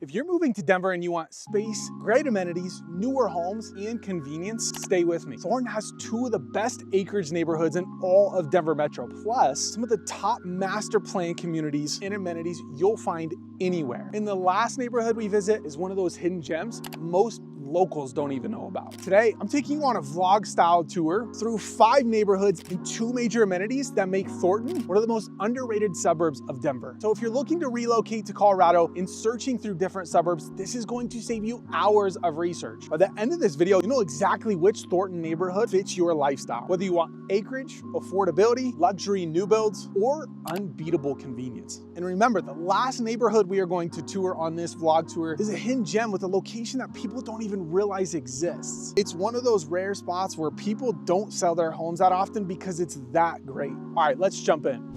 If you're moving to Denver and you want space, great amenities, newer homes, and convenience, stay with me. Thornton has two of the best acreage neighborhoods in all of Denver Metro, plus some of the top master plan communities and amenities you'll find anywhere. And the last neighborhood we visit is one of those hidden gems most locals don't even know about. Today, I'm taking you on a vlog style tour through 5 neighborhoods and 2 major amenities that make Thornton one of the most underrated suburbs of Denver. So if you're looking to relocate to Colorado and searching through different suburbs, this is going to save you hours of research. By the end of this video, you know exactly which Thornton neighborhood fits your lifestyle. Whether you want acreage, affordability, luxury new builds, or unbeatable convenience. And remember, the last neighborhood we are going to tour on this vlog tour is a hidden gem with a location that people don't even realize exists. It's one of those rare spots where people don't sell their homes that often because it's that great. All right, let's jump in.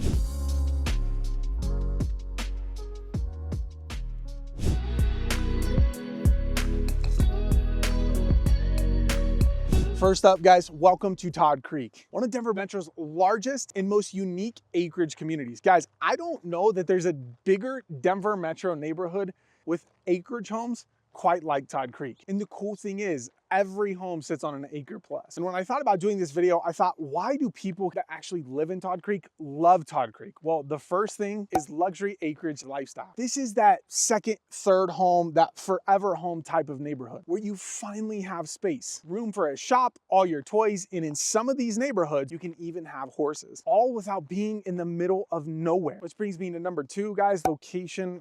First up, guys, welcome to Todd Creek, one of Denver Metro's largest and most unique acreage communities. Guys, I don't know that there's a bigger Denver Metro neighborhood with acreage homes quite like Todd Creek. And the cool thing is, every home sits on an acre plus. And when I thought about doing this video, I thought, why do people that actually live in Todd Creek love Todd Creek? Well, the first thing is luxury acreage lifestyle. This is that second, third home, that forever home type of neighborhood where you finally have space, room for a shop, all your toys, and in some of these neighborhoods, you can even have horses, all without being in the middle of nowhere. Which brings me to number 2, guys, location.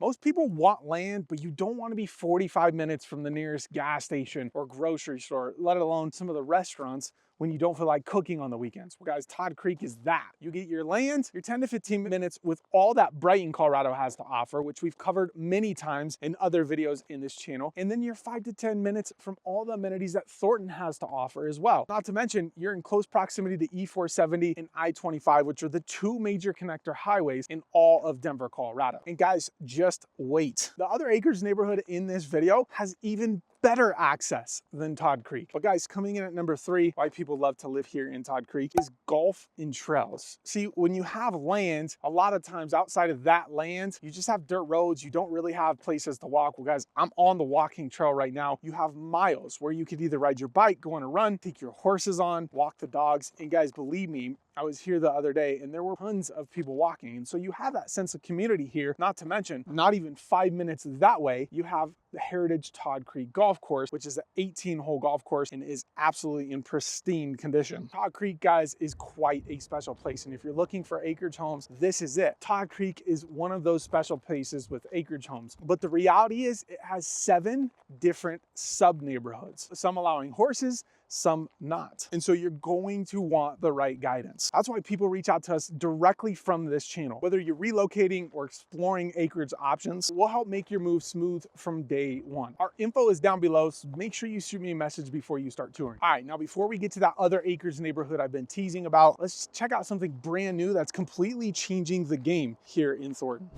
Most people want land, but you don't want to be 45 minutes from the nearest gas station or grocery store, let alone some of the restaurants when you don't feel like cooking on the weekends. Well, guys, Todd Creek is that. You get your land, you're 10 to 15 minutes with all that Brighton, Colorado has to offer, which we've covered many times in other videos in this channel. And then you're 5 to 10 minutes from all the amenities that Thornton has to offer as well. Not to mention, you're in close proximity to E470 and I-25, which are the 2 major connector highways in all of Denver, Colorado. And guys, just wait. The other acreage neighborhood in this video has even better access than Todd Creek. But guys, coming in at number 3, why people love to live here in Todd Creek is golf and trails. See, when you have land, a lot of times outside of that land, you just have dirt roads. You don't really have places to walk. Well, guys, I'm on the walking trail right now. You have miles where you could either ride your bike, go on a run, take your horses on, walk the dogs. And guys, believe me, I was here the other day and there were tons of people walking. And so you have that sense of community here, not to mention, not even 5 minutes that way, you have the Heritage Todd Creek Golf Course, which is an 18-hole golf course and is absolutely in pristine condition. Todd Creek, guys, is quite a special place. And if you're looking for acreage homes, this is it. Todd Creek is one of those special places with acreage homes. But the reality is it has 7 different sub-neighborhoods, some allowing horses, some not. And so you're going to want the right guidance. That's why people reach out to us directly from this channel. Whether you're relocating or exploring acreage options, we'll help make your move smooth from day one. Our info is down below, so make sure you shoot me a message before you start touring. All right, now before we get to that other acreage neighborhood I've been teasing about, let's check out something brand new that's completely changing the game here in Thornton.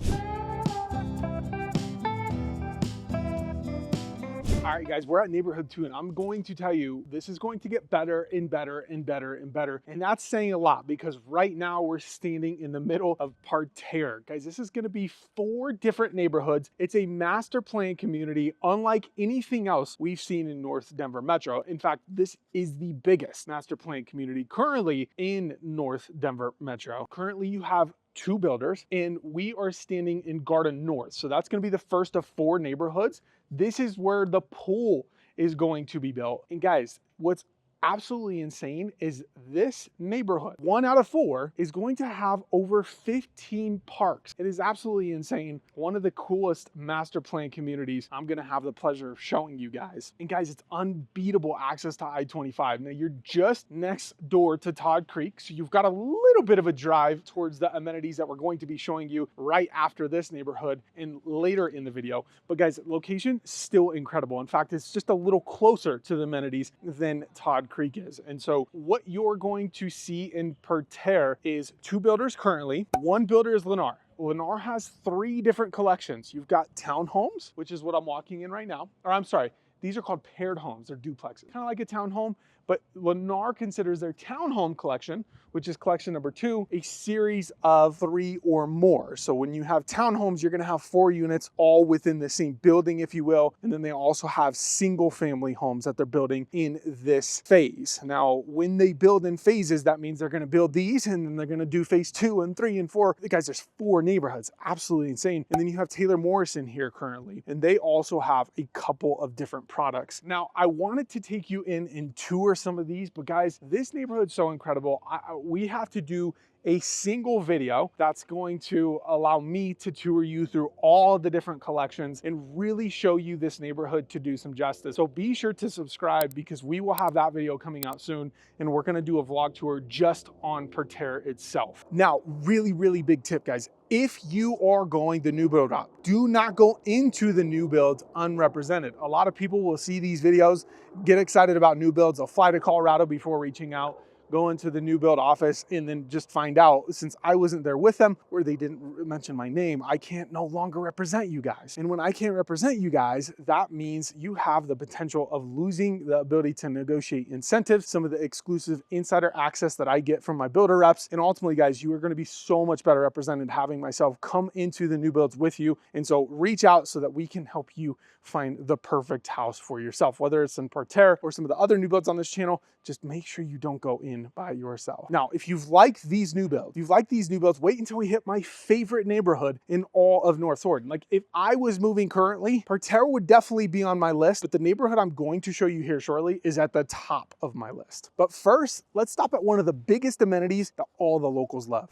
All right, guys, we're at neighborhood 2, and I'm going to tell you, this is going to get better and better and better and better. And that's saying a lot because right now we're standing in the middle of Parterre. Guys, this is going to be 4 different neighborhoods. It's a master plan community unlike anything else we've seen in North Denver Metro. In fact, this is the biggest master plan community currently in North Denver Metro. Currently, you have 2 builders, and we are standing in Garden North. So that's going to be the first of 4 neighborhoods. This is where the pool is going to be built. And guys, what's absolutely insane is this neighborhood, 1 out of 4, is going to have over 15 parks. It is absolutely insane. One of the coolest master plan communities I'm gonna have the pleasure of showing you guys. And guys, it's unbeatable access to I-25. Now you're just next door to Todd Creek, so you've got a little bit of a drive towards the amenities that we're going to be showing you right after this neighborhood and later in the video. But guys, location still incredible. In fact, it's just a little closer to the amenities than Todd Creek is. And so what you're going to see in Parterre is 2 builders currently. 1 builder is Lennar. Lennar has 3 different collections. You've got townhomes, which is what I'm walking in right now. Or I'm sorry, these are called paired homes. They're duplexes. Kind of like a townhome, But Lennar considers their townhome collection, which is collection number 2, a series of 3 or more. So when you have townhomes, you're gonna have 4 units all within the same building, if you will. And then they also have single family homes that they're building in this phase. Now, when they build in phases, that means they're gonna build these and then they're gonna do phase 2 and 3 and 4. Guys, there's 4 neighborhoods, absolutely insane. And then you have Taylor Morrison here currently, and they also have a couple of different products. Now, I wanted to take you in and tour some of these, but guys, this neighborhood's so incredible. We have to do a single video that's going to allow me to tour you through all the different collections and really show you this neighborhood to do some justice. So be sure to subscribe because we will have that video coming out soon, and we're gonna do a vlog tour just on Parterre itself. Now, really big tip, guys. If you are going the new build route, do not go into the new builds unrepresented. A lot of people will see these videos, get excited about new builds, they'll fly to Colorado before reaching out, go into the new build office, and then just find out, since I wasn't there with them or they didn't mention my name, I can't no longer represent you guys. And when I can't represent you guys, that means you have the potential of losing the ability to negotiate incentives, some of the exclusive insider access that I get from my builder reps. And ultimately, guys, you are gonna be so much better represented having myself come into the new builds with you. And so reach out so that we can help you find the perfect house for yourself, whether it's in Parterre or some of the other new builds on this channel. Just make sure you don't go in by yourself. Now, if you've liked these new builds, wait until we hit my favorite neighborhood in all of North Thornton. Like, if I was moving currently, Parterre would definitely be on my list, but the neighborhood I'm going to show you here shortly is at the top of my list. But first, let's stop at one of the biggest amenities that all the locals love.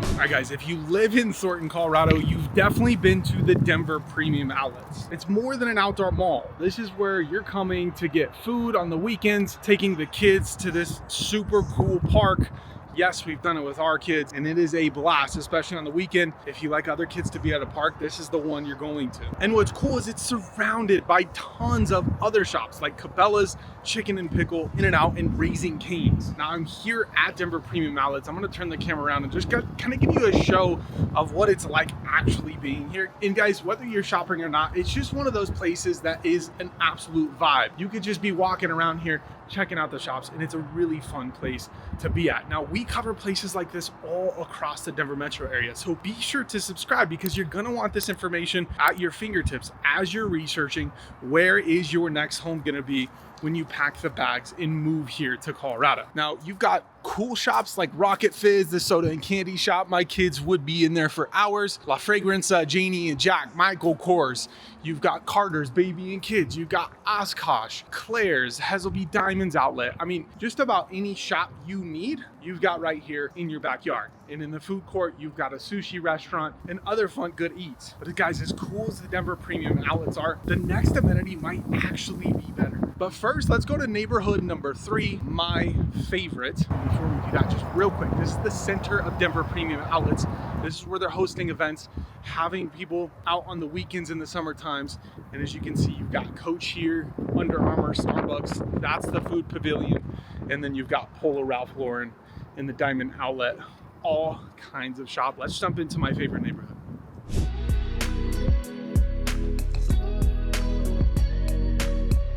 All right, guys, if you live in Thornton, Colorado, you've definitely been to the Denver Premium Outlets. It's more than an outdoor mall. This is where you're coming to get food on the weekends, taking the kids to this super cool park. Yes, we've done it with our kids, and it is a blast, especially on the weekend. If you like other kids to be at a park, this is the one you're going to. And what's cool is it's surrounded by tons of other shops like Cabela's, Chicken and Pickle, In-N-Out, and Raising Cane's. Now I'm here at Denver Premium Outlets. I'm gonna turn the camera around and just kind of give you a show of what it's like actually being here. And guys, whether you're shopping or not, it's just one of those places that is an absolute vibe. You could just be walking around here checking out the shops, and it's a really fun place to be at. Now, we cover places like this all across the Denver metro area, so be sure to subscribe because you're gonna want this information at your fingertips as you're researching where is your next home gonna be when you pack the bags and move here to Colorado. Now, you've got cool shops like Rocket Fizz, the soda and candy shop. My kids would be in there for hours. La Fragranza, Janie and Jack, Michael Kors. You've got Carter's Baby and Kids. You've got Oshkosh, Claire's, Heselby Diamonds Outlet. I mean, just about any shop you need, you've got right here in your backyard. And in the food court, you've got a sushi restaurant and other fun good eats. But guys, as cool as the Denver Premium Outlets are, the next amenity might actually be better. But first, let's go to neighborhood number 3, my favorite. Before we do that, just real quick, this is the center of Denver Premium Outlets. This is where they're hosting events, having people out on the weekends in the summer times. And as you can see, you've got Coach here, Under Armour, Starbucks, that's the food pavilion. And then you've got Polo Ralph Lauren and the Diamond Outlet, all kinds of shop. Let's jump into my favorite neighborhood.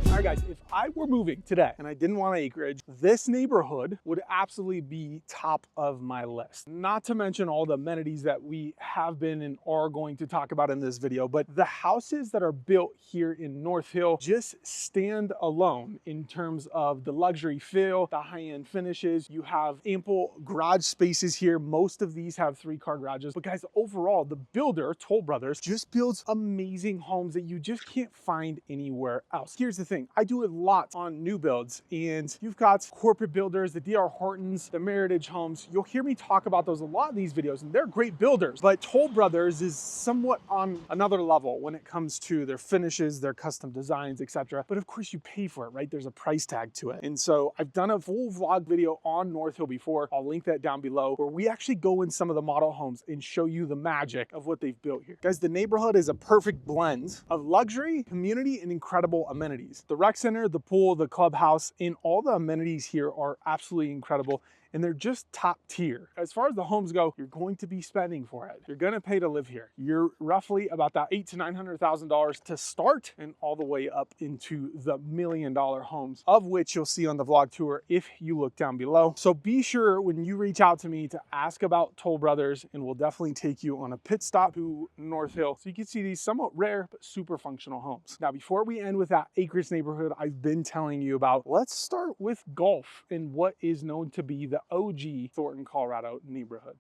All right, guys, if I were moving today and I didn't want acreage, this neighborhood would absolutely be top of my list. Not to mention all the amenities that we have been and are going to talk about in this video, but the houses that are built here in North Hill just stand alone in terms of the luxury feel, the high-end finishes. You have ample garage spaces here. Most of these have 3-car garages. But guys, overall, the builder, Toll Brothers, just builds amazing homes that you just can't find anywhere else. Here's the thing. I do a lot on new builds, and you've got corporate builders, the D.R. Hortons, the Meritage Homes. You'll hear me talk about those a lot in these videos, and they're great builders. But Toll Brothers is somewhat on another level when it comes to their finishes, their custom designs, etc. But of course, you pay for it, right? There's a price tag to it. And so I've done a full vlog video on North Hill before. I'll link that down below, where we actually go in some of the model homes and show you the magic of what they've built here. Guys, the neighborhood is a perfect blend of luxury, community, and incredible amenities. The rec center, the pool, the clubhouse, and all the amenities here are absolutely incredible. and they're just top tier. As far as the homes go, you're going to be spending for it. You're gonna pay to live here. You're roughly about that $800,000 to $900,000 to start, and all the way up into the $1 million homes, of which you'll see on the vlog tour if you look down below. So be sure when you reach out to me to ask about Toll Brothers, and we'll definitely take you on a pit stop to North Hill so you can see these somewhat rare but super functional homes. Now, before we end with that acreage neighborhood I've been telling you about, let's start with golf in what is known to be the OG Thornton, Colorado neighborhood.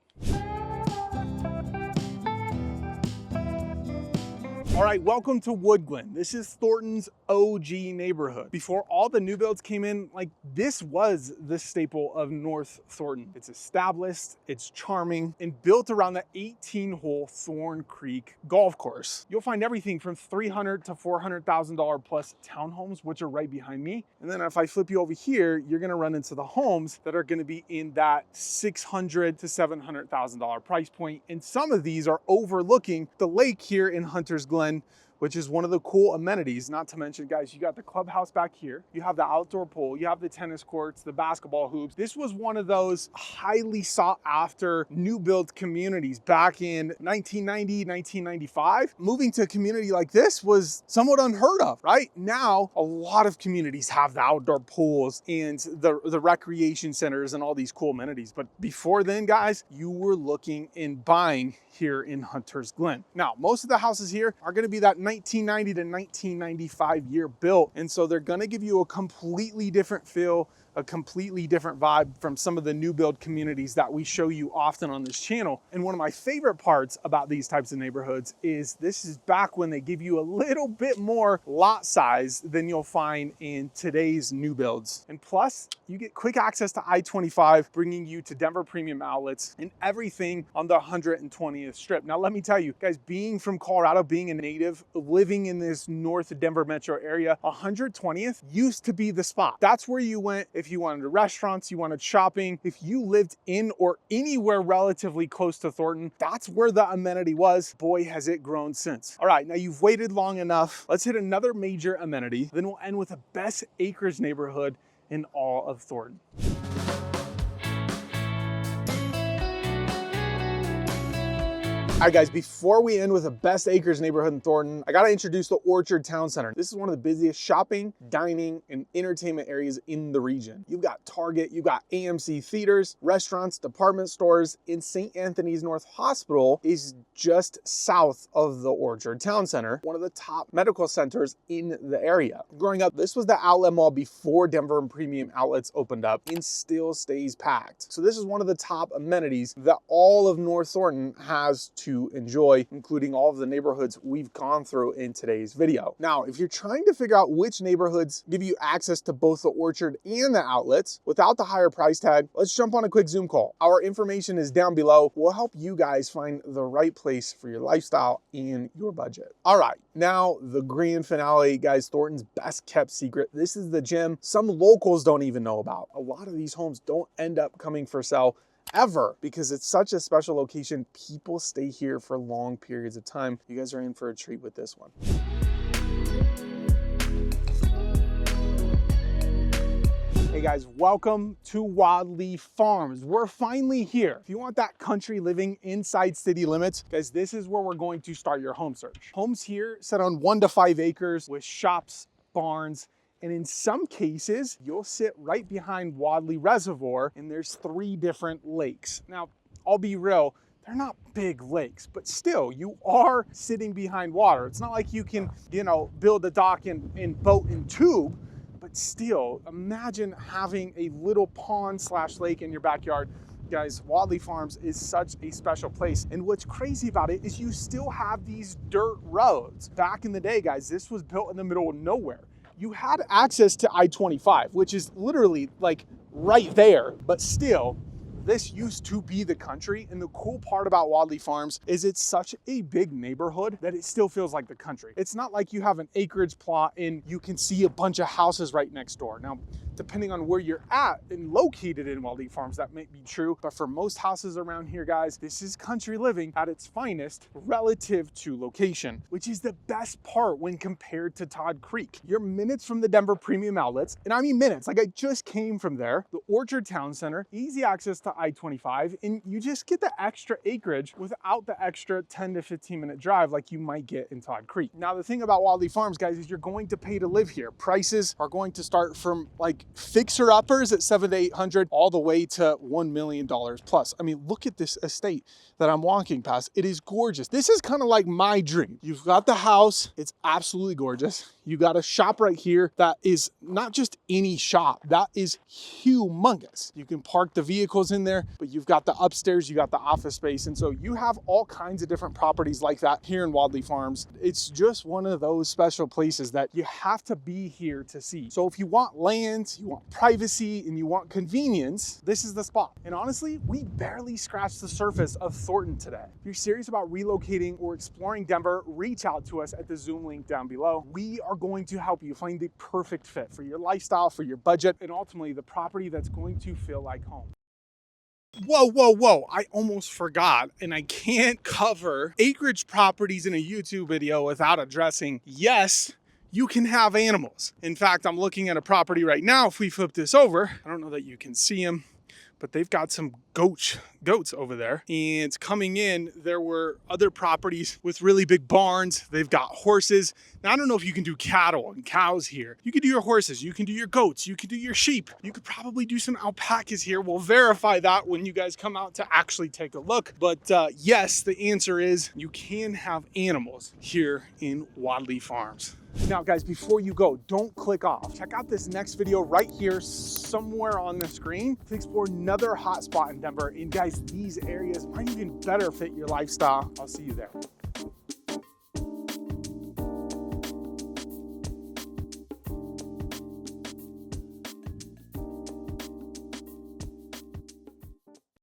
All right, welcome to Woodglen. This is Thornton's OG neighborhood. Before all the new builds came in, like, this was the staple of North Thornton. It's established, it's charming, and built around the 18-hole Thorn Creek golf course. You'll find everything from $300,000 to $400,000 plus townhomes, which are right behind me. And then if I flip you over here, you're gonna run into the homes that are gonna be in that $600,000 to $700,000 price point. And some of these are overlooking the lake here in Hunter's Glen, which is one of the cool amenities. Not to mention, guys, you got the clubhouse back here, you have the outdoor pool, you have the tennis courts, the basketball hoops. This was one of those highly sought after new build communities back in 1990, 1995. Moving to a community like this was somewhat unheard of, right? Now, a lot of communities have the outdoor pools and the recreation centers and all these cool amenities. But before then, guys, you were looking and buying here in Hunter's Glen. Now, most of the houses here are gonna be that 1990 to 1995 year built. And so they're gonna give you a completely different feel, a completely different vibe from some of the new build communities that we show you often on this channel. And one of my favorite parts about these types of neighborhoods is this is back when they give you a little bit more lot size than you'll find in today's new builds. And plus, you get quick access to I-25, bringing you to Denver premium outlets and everything on the 120th strip. Now, let me tell you guys, being from Colorado, being a native, living in this North Denver metro area, 120th used to be the spot. That's where you went if you wanted restaurants, you wanted shopping. If you lived in or anywhere relatively close to Thornton, that's where the amenity was. Boy, has it grown since. All right, now you've waited long enough. Let's hit another major amenity. Then we'll end with the best acreage neighborhood in all of Thornton. All right, guys, before we end with the best acres neighborhood in Thornton, I gotta introduce the Orchard Town Center. This is one of the busiest shopping, dining, and entertainment areas in the region. You've got Target, you've got AMC theaters, restaurants, department stores, and St. Anthony's North Hospital is just south of the Orchard Town Center, one of the top medical centers in the area. Growing up, this was the outlet mall before Denver Premium Outlets opened up and still stays packed. So this is one of the top amenities that all of North Thornton has to enjoy, including all of the neighborhoods we've gone through in today's video. Now, if you're trying to figure out which neighborhoods give you access to both the Orchard and the outlets without the higher price tag, let's jump on a quick Zoom call. Our information is down below. We'll help you guys find the right place for your lifestyle and your budget. All right, now the grand finale, guys, Thornton's best kept secret. This is the gem some locals don't even know about. A lot of these homes don't end up coming for sale ever because it's such a special location. People stay here for long periods of time. You guys are in for a treat with this one. Hey guys, welcome to Wildleaf Farms. We're finally here. If you want that country living inside city limits, guys, this is where we're going to start your home search. Homes here set on 1 to 5 acres with shops, barns, and in some cases, you'll sit right behind Wadley Reservoir and there's 3 different lakes. Now, I'll be real, they're not big lakes, but still, you are sitting behind water. It's not like you can, build a dock and boat and tube, but still, imagine having a little pond/lake in your backyard. Guys, Wadley Farms is such a special place. And what's crazy about it is you still have these dirt roads. Back in the day, guys, this was built in the middle of nowhere. You had access to I-25, which is literally like right there, but still, this used to be the country. And the cool part about Wadley Farms is it's such a big neighborhood that it still feels like the country. It's not like you have an acreage plot and you can see a bunch of houses right next door. Now, depending on where you're at and located in Wadley Farms, that may be true. But for most houses around here, guys, this is country living at its finest relative to location, which is the best part when compared to Todd Creek. You're minutes from the Denver premium outlets, and I mean minutes, like I just came from there, the Orchard Town Center, easy access to I-25, and you just get the extra acreage without the extra 10 to 15 minute drive like you might get in Todd Creek. Now, the thing about Wadley Farms, guys, is you're going to pay to live here. Prices are going to start from like fixer-uppers at $700 to $800 all the way to $1 million plus. I mean, look at this estate that I'm walking past. It is gorgeous. This is kind of like my dream. You've got the house. It's absolutely gorgeous. You got a shop right here that is not just any shop. That is humongous. You can park the vehicles in there, but you've got the upstairs, you got the office space. And so you have all kinds of different properties like that here in Wadley Farms. It's just one of those special places that you have to be here to see. So if you want land, you want privacy, and you want convenience, this is the spot. And honestly, we barely scratched the surface of Thornton today. If you're serious about relocating or exploring Denver, reach out to us at the Zoom link down below. We are going to help you find the perfect fit for your lifestyle, for your budget, and ultimately the property that's going to feel like home. Whoa, I almost forgot, and I can't cover acreage properties in a YouTube video without addressing, yes, you can have animals. In fact, I'm looking at a property right now. If we flip this over, I don't know that you can see them, but they've got some goats over there. And coming in, there were other properties with really big barns. They've got horses. Now, I don't know if you can do cattle and cows here. You can do your horses, you can do your goats, you can do your sheep. You could probably do some alpacas here. We'll verify that when you guys come out to actually take a look. But yes, the answer is you can have animals here in Wadley Farms. Now, guys, before you go, don't click off. Check out this next video right here somewhere on the screen to explore another hotspot in Denver. And guys, these areas might even better fit your lifestyle. I'll see you there.